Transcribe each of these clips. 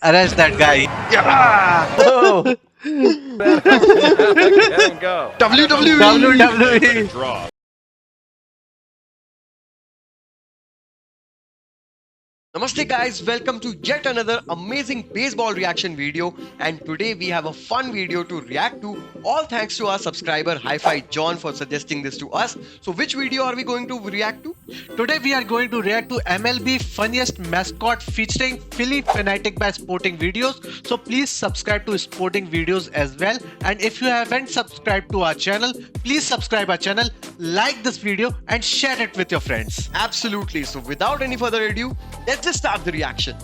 arrest that guy. Yeah! Oh, Let him go. WWE. WWE. Draw. Namaste guys, welcome to yet another amazing baseball reaction video, and today we have a fun video to react to, all thanks to our subscriber Hi-Fi John for suggesting this to us. So which video are we going to react to? Today we are going to react to MLB funniest mascot featuring Philly Fanatic by Sporting Videos. So please subscribe to Sporting Videos as well. And if you haven't subscribed to our channel, please subscribe our channel, like this video and share it with your friends. Absolutely, so without any further ado, let's just start the reaction.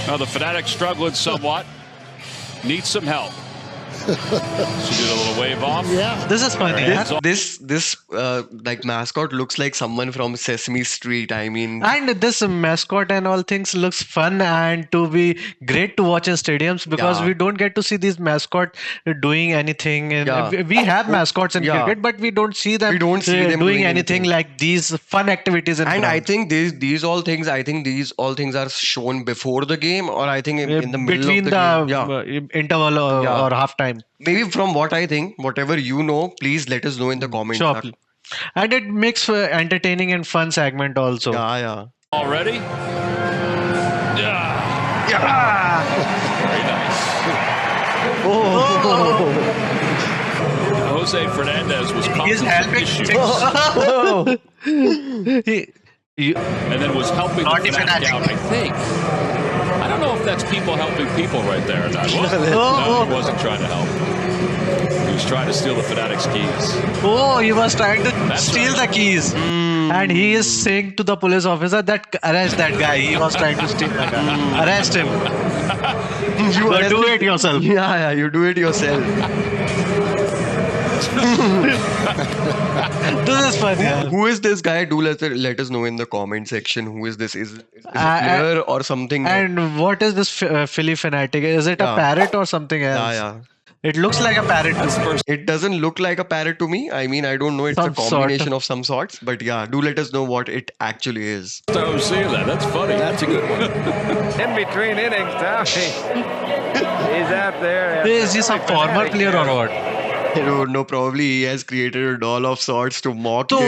Now the Fanatics struggling somewhat. Need some help. She did a little wave off. This is funny. Hands Yeah? off. This like mascot looks like someone from Sesame Street. I mean, And this mascot and all things looks fun and to be great to watch in stadiums because Yeah. we don't get to see these mascot doing anything. And Yeah. we have mascots in Yeah. cricket, but we don't see them, We don't see them doing doing anything anything. like these fun activities. In and I grounds. think these all things. I think these all things are shown before the game, or I think in the middle between of the game. Yeah. interval or, Yeah. or half time. Maybe from what I think, whatever you know, please let us know in the comments. Sure. And it makes for entertaining and fun segment also. Yeah. Already? Yeah. Ah! Very nice. Oh. Jose Fernandez was causing He's some helping. issues and then was helping Not the even Fanatic acting. out, I think. I don't know if that's people helping people right there or not. No, Oh. he wasn't trying to help. He was trying to steal the Fanatics' keys. Oh, he was trying to That's steal right. the keys. And he is saying to the police officer that arrest that guy. He was trying to steal the guy. Arrest him. You But do it yourself. Yeah, you do it yourself. This is fun. Yeah. Who is this guy? Do let us know in the comment section. Who is this? Is it a Uh, player or something? And what is this Philly Fanatic? Is it a Yeah. parrot or something else? Yeah. It looks like a parrot. It doesn't look like a parrot to me. I mean, I don't know. It's Some a sort. combination of some sorts. But yeah, do let us know what it actually is. So seeing that. That's funny. That's a good one. In between innings, Tommy. He's out there. Is he some former player or what? I don't know. Probably he has created a doll of sorts to mock So,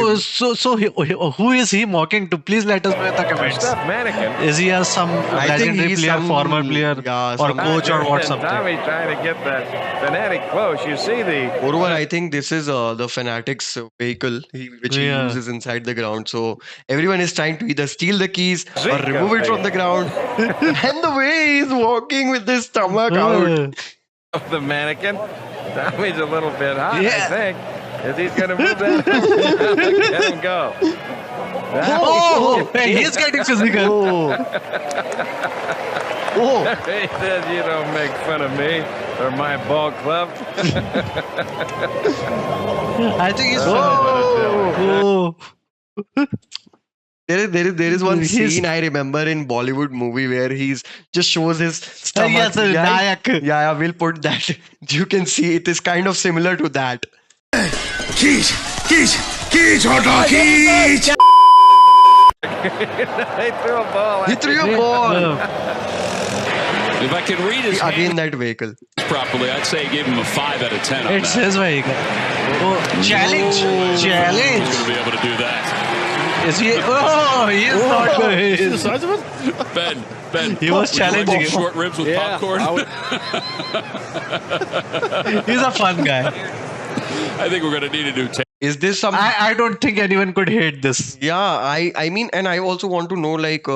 him. who is he mocking to? Please let us know in the comments. Stuffed mannequin. Is he some I think legendary he's player, some- former player, yeah, or some- coach or what And something? Tommy trying to get that fanatic close. You see the Moreover, I think this is the Fanatics vehicle which he Yeah. uses inside the ground. So everyone is trying to either steal the keys or Zika remove it from the ground. And the way he's walking with his stomach out. of the mannequin. Tommy's a little bit hot, I Yeah. think. Is he going to move that? Let him go. Oh, hey, he's getting physical. Oh, He says, "You don't make fun of me or my ball club." I think he's. Oh. Oh. there is one He's- scene I remember in Bollywood movie where he's just shows his stomach. yes, Nayak. Yeah, we'll put that. You can see it is kind of similar to that. They threw a ball. He at threw a ball. If I can read his Again, hands that vehicle. properly, I'd say give him a 5 out of 10 on It's that. his vehicle. Oh, challenge! He's Challenge! going to be able to do that. Is he? Oh, he is not good. size of it? Ben. He was would you like challenging some him. short ribs with popcorn. He's a fun guy. I think we're going to need a new tape. Is this some? I don't think anyone could hate this. Yeah, I mean, and I also want to know like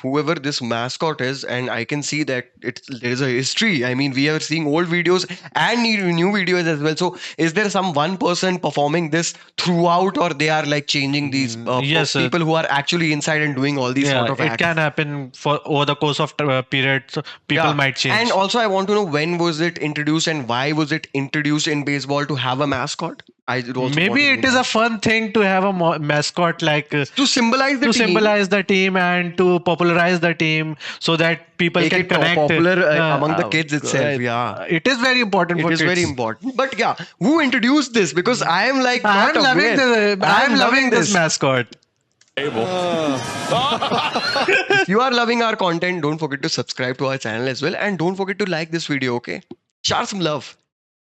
whoever this mascot is, and I can see that there is a history. I mean, we are seeing old videos and new videos as well. So, is there some one person performing this throughout, or they are like changing these Yes, sir. people who are actually inside and doing all these sort of it acts? can happen for over the course of period. So people Yeah. might change. And also, I want to know when was it introduced and why was it introduced in baseball to have a mascot? I also want Maybe to it know is that. a fun thing to have a mascot like To symbolize the to team. symbolize the team and to popularize the team so that people Make can it connect popular among the kids itself. Yeah. It is very important It for is kids. very important. But yeah, who introduced this? Because I am like I am not loving aware. this. I am loving this mascot. Table. If you are loving our content, don't forget to subscribe to our channel as well, and don't forget to like this video. Okay, share some love.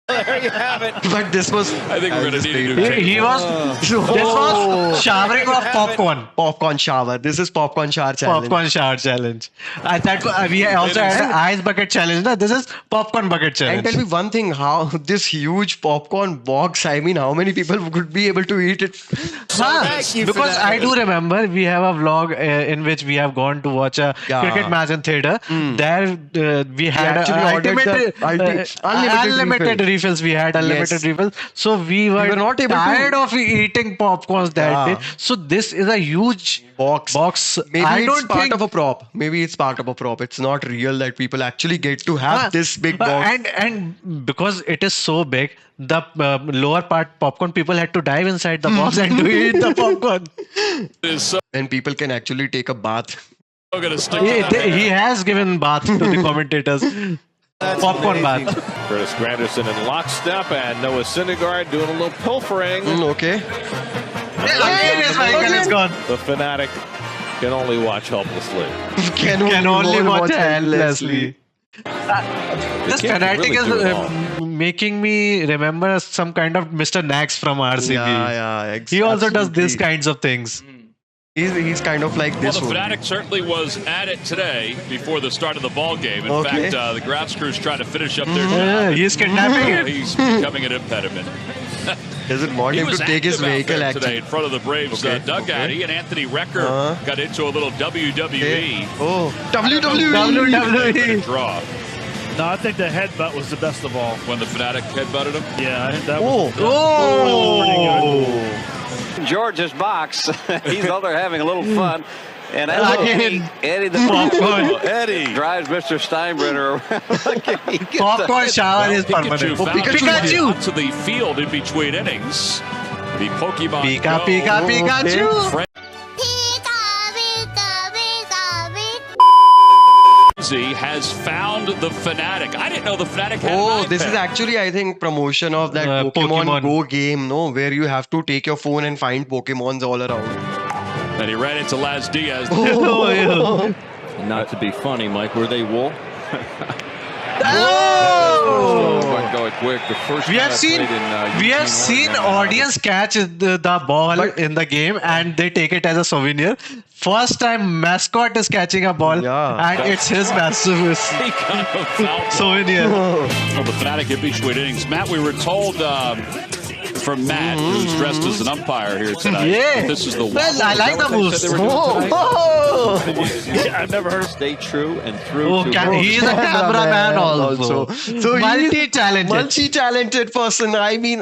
There you have it. But this was. I think we're going to just need a new played- He was. This was showering of popcorn. Popcorn shower. This is popcorn shower challenge. Popcorn shower challenge. I thought we also had an ice bucket challenge. No, this is popcorn bucket And challenge. tell me one thing: how this huge popcorn box? I mean, how many people could be able to eat it? Thank you for because that. I do remember we have a vlog in which we have gone to watch a Yeah. cricket match in theater. There we had actually ordered the unlimited refills. We had unlimited Yes. refills. So we were not able to- tired of eating popcorns that Yeah. day. So this is a huge box. Maybe I it's don't part think of a prop. Maybe it's part of a prop. It's not real that people actually get to have this big box. and because it is so big, the lower part popcorn people had to dive inside the box and to eat the popcorn. Is so And people can actually take a bath. going to stick to He has given bath to the commentators. Popcorn bath. Curtis Granderson in lockstep and Noah Syndergaard doing a little pilfering. Okay. Again his Michael is gone. The Fanatic can only watch helplessly. Can only watch helplessly. This kid can fanatic really is do it all. making me remember some kind of Mr. Nax from RCB. Yeah. He also does these absolutely. kinds of things. He's kind of like Well, this the one. Fanatic certainly was at it today before the start of the ball game. In Okay. fact, the Grouts crews trying to finish up their Yeah, job. he's kidnapping Well, it. he's becoming an impediment. Doesn't want He him was to take his active out vehicle there today actually. in front of the Braves Okay, dugout. okay. He and Anthony Recker got into a little WWE. Oh, E. WWE. Draw No, I think the headbutt was the best of all. when the Fanatic headbutted him. Yeah, I think that Oh. was. George's box. He's out there having a little fun. And Again. Eddie the Popcorn. Eddie. drives Mr. Steinbrenner around. He gets Popcorn shower is Pikachu permanent. found Pikachu. out to the field in between innings. The Pokemon Pika, Go Pika, Pikachu. Frenzy has found the Fanatic. I didn't know the Fanatic had Oh, an this is iPad. actually, I think, promotion of that Pokemon Pokemon. Go game, no? Where you have to take your phone and find Pokemons all around. And he ran into Laz Diaz. Oh, yeah. Not to be funny, Mike, were they wool? Oh! Going quick. The first We time have I seen played in, we have Eugene, seen Oregon, audience catch the ball in the game and they take it as a souvenir. First time mascot is catching a ball Yeah. and it's his massive He kind of fouled souvenir. Well, the Fanatic in between innings. Matt, we were told from Matt, who's dressed as an umpire here tonight, Yeah. that this is the Well, I like the moves. Oh, Yeah, I've never heard of Stay true and through Oh, to he is a cameraman also. So he is Multi-talented. multi-talented person. I mean,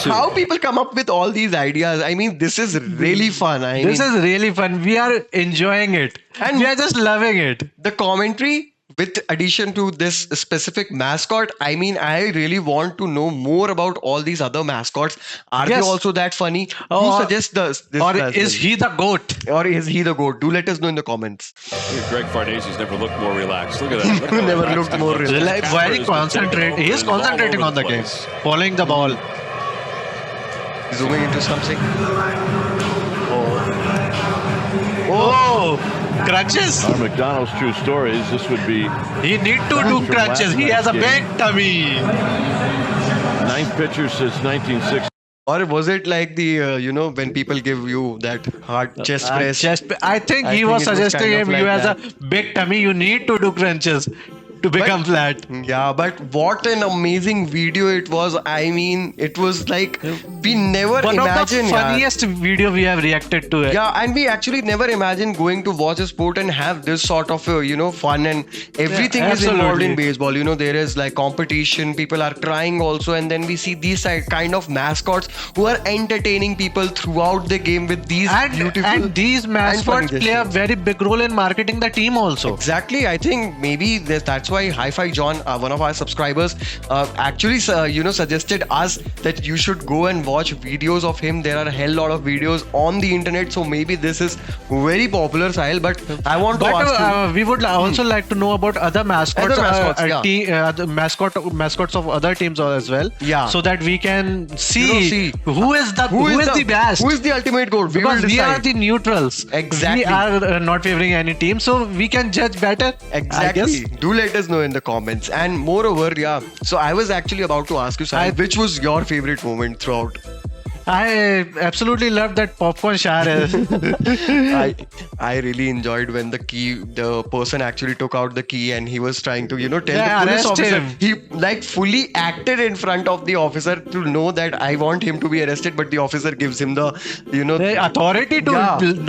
how people come up with all these ideas? I mean, this is really fun. This is really fun. We are enjoying it. And- We are just loving it. the commentary with addition to this specific mascot. I mean, I really want to know more about all these other mascots. Are Yes. they also that funny? Or- Who suggests this? Or as is well? he the goat? Or is he the goat? Do let us know in the comments. Greg Farnese's never looked more relaxed. Look at that. Look how Never relaxed looked he more looks. relaxed. Like, His camera very has been concentrated. taken He is over. He's all concentrating over on the game, place. following the ball. Zooming into something. Oh, crunches. Our McDonald's true stories. This would be He need to do From crunches. last He has a night's big tummy. ninth pitcher since 1960. Or was it like the, when people give you that hard chest press? I think I he think was it was suggesting kind of him, you like has a big tummy, you need to do crunches to become flat. Yeah, but what an amazing video it was. I mean, it was like we never One of the imagined. funniest video we have reacted to it. Yeah, and we actually never imagined going to watch a sport and have this sort of, fun and everything is involved absolutely. in baseball. There is like competition, people are crying also, and then we see these kind of mascots who are entertaining people throughout the game with these beautiful And these funny mascots play a gestures. very big role in marketing the team also. Exactly, I think maybe that's why why Hi-Fi John, one of our subscribers, actually suggested us that you should go and watch videos of him. There are a hell lot of videos on the internet, so maybe this is very popular, Sahil. But I want to ask you. We would also like to know about other mascots, Other mascots, yeah. the mascots of other teams as well. Yeah. So that we can see, who is the best. Who is the ultimate goat? Because we are decide. the neutrals. Exactly. We are not favoring any team, so we can judge better. I Exactly. guess. Do let us know in the comments. And moreover, yeah. So I was actually about to ask you, Sahil, which was your favorite moment throughout? I absolutely love that popcorn shower. I really enjoyed when the person actually took out the key and he was trying to tell Yeah, the police arrest officer. him. He like fully acted in front of the officer to know that I want him to be arrested, but the officer gives him the The authority to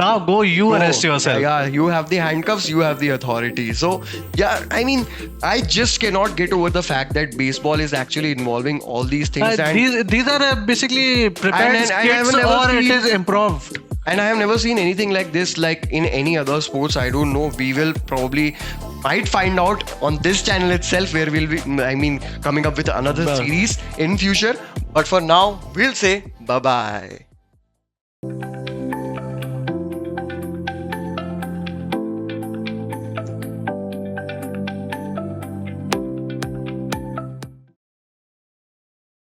now go. You arrest yourself. Yeah, you have the handcuffs, you have the authority. So yeah, I mean, I just cannot get over the fact that baseball is actually involving all these things. And These are basically prepared And I have skits, never or it seen- is improved. And I have never seen anything like this, like in any other sports. I don't know. We will might find out on this channel itself, where we'll be, coming up with another series in future. But for now, we'll say bye bye.